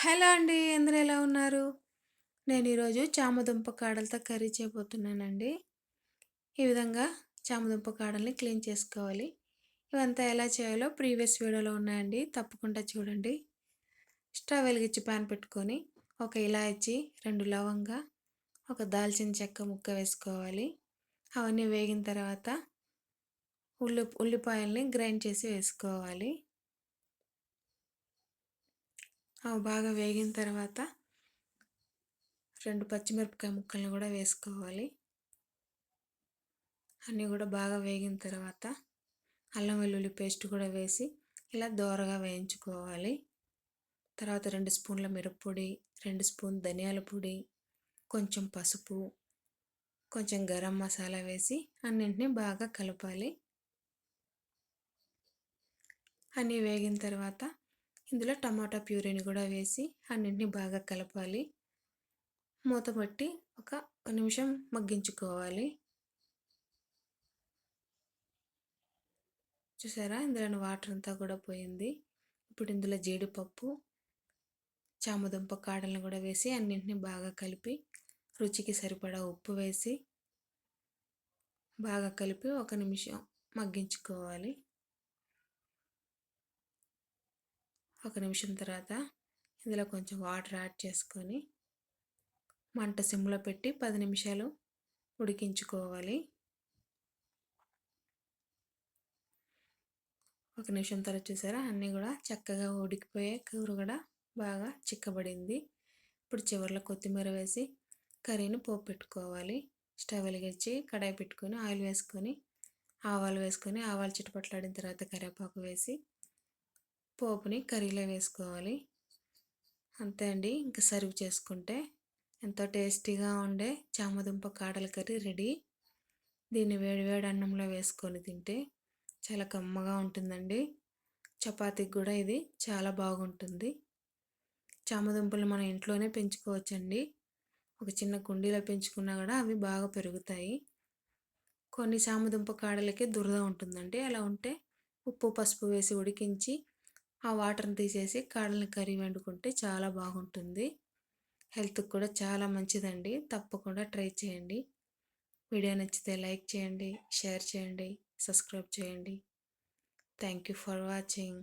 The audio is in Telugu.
హలో అండి. అందరూ ఎలా ఉన్నారు? నేను ఈరోజు చామదుంప కాడలతో కర్రీ చేయబోతున్నానండి. ఈ విధంగా చామదుంప కాడల్ని క్లీన్ చేసుకోవాలి. ఇవంతా ఎలా చేయాలో ప్రీవియస్ వీడియోలో ఉన్నాయండి. తప్పకుండా చూడండి. స్టవ్ వెలిగించి పాన్ పెట్టుకొని ఒక ఇలాయచి, 2 లవంగా, ఒక దాల్చిన చెక్క ముక్క వేసుకోవాలి. అవన్నీ వేగిన తర్వాత ఉల్లిపాయల్ని గ్రైండ్ చేసి వేసుకోవాలి. అవి బాగా వేగిన తర్వాత 2 పచ్చిమిరపకాయ ముక్కల్ని కూడా వేసుకోవాలి. అన్నీ కూడా బాగా వేగిన తర్వాత అల్లం వెల్లుల్లి పేస్ట్ కూడా వేసి ఇలా దోరగా వేయించుకోవాలి. తర్వాత 2 స్పూన్ల మిరప్పొడి, 2 స్పూన్ ధనియాల పొడి, కొంచెం పసుపు, కొంచెం గరం మసాలా వేసి అన్నింటినీ బాగా కలపాలి. అన్నీ వేగిన తర్వాత ఇందులో టమాటా ప్యూరీని కూడా వేసి అన్నింటినీ బాగా కలపాలి. మూత పెట్టి ఒక నిమిషం మగ్గించుకోవాలి. చూసారా, ఇందులోని వాటర్ అంతా కూడా పోయింది. ఇప్పుడు ఇందులో జీడిపప్పు, చామదుంప కాడలను కూడా వేసి అన్నింటినీ బాగా కలిపి రుచికి సరిపడా ఉప్పు వేసి బాగా కలిపి ఒక నిమిషం మగ్గించుకోవాలి. ఒక నిమిషం తర్వాత ఇందులో కొంచెం వాటర్ యాడ్ చేసుకొని మంట సిమ్లో పెట్టి 10 నిమిషాలు ఉడికించుకోవాలి. ఒక నిమిషం తర్వాత చూసారా, అన్నీ కూడా చక్కగా ఉడికిపోయే కూర కూడా బాగా చిక్కబడింది. ఇప్పుడు చివరిలో కొత్తిమీర వేసి కర్రీని పోపు పెట్టుకోవాలి. స్టవ్ వెలిగించి కడాయి పెట్టుకొని ఆయిల్ వేసుకొని ఆవాలు చిటపట్లాడిన తర్వాత కరివేపాకు వేసి పోపుని కర్రీలో వేసుకోవాలి. అంతే అండి, ఇంకా సర్వ్ చేసుకుంటే ఎంతో టేస్టీగా ఉండే చామదుంప కాడల కర్రీ రెడీ. దీన్ని వేడివేడి అన్నంలో వేసుకొని తింటే చాలా కమ్మగా ఉంటుందండి. చపాతీకి కూడా ఇది చాలా బాగుంటుంది. చామదుంపలు మన ఇంట్లోనే పెంచుకోవచ్చండి. ఒక చిన్న కుండీలో పెంచుకున్నా కూడా అవి బాగా పెరుగుతాయి. కొన్ని చామదుంప కాడలకి దురద ఉంటుందండి. అలా ఉంటే ఉప్పు పసుపు వేసి ఉడికించి ఆ వాటర్ని తీసేసి కాడలని కర్రీ వండుకుంటే చాలా బాగుంటుంది. హెల్త్కి కూడా చాలా మంచిదండి. తప్పకుండా ట్రై చేయండి. వీడియో నచ్చితే లైక్ చేయండి, షేర్ చేయండి, సబ్స్క్రైబ్ చేయండి. Thank you for watching.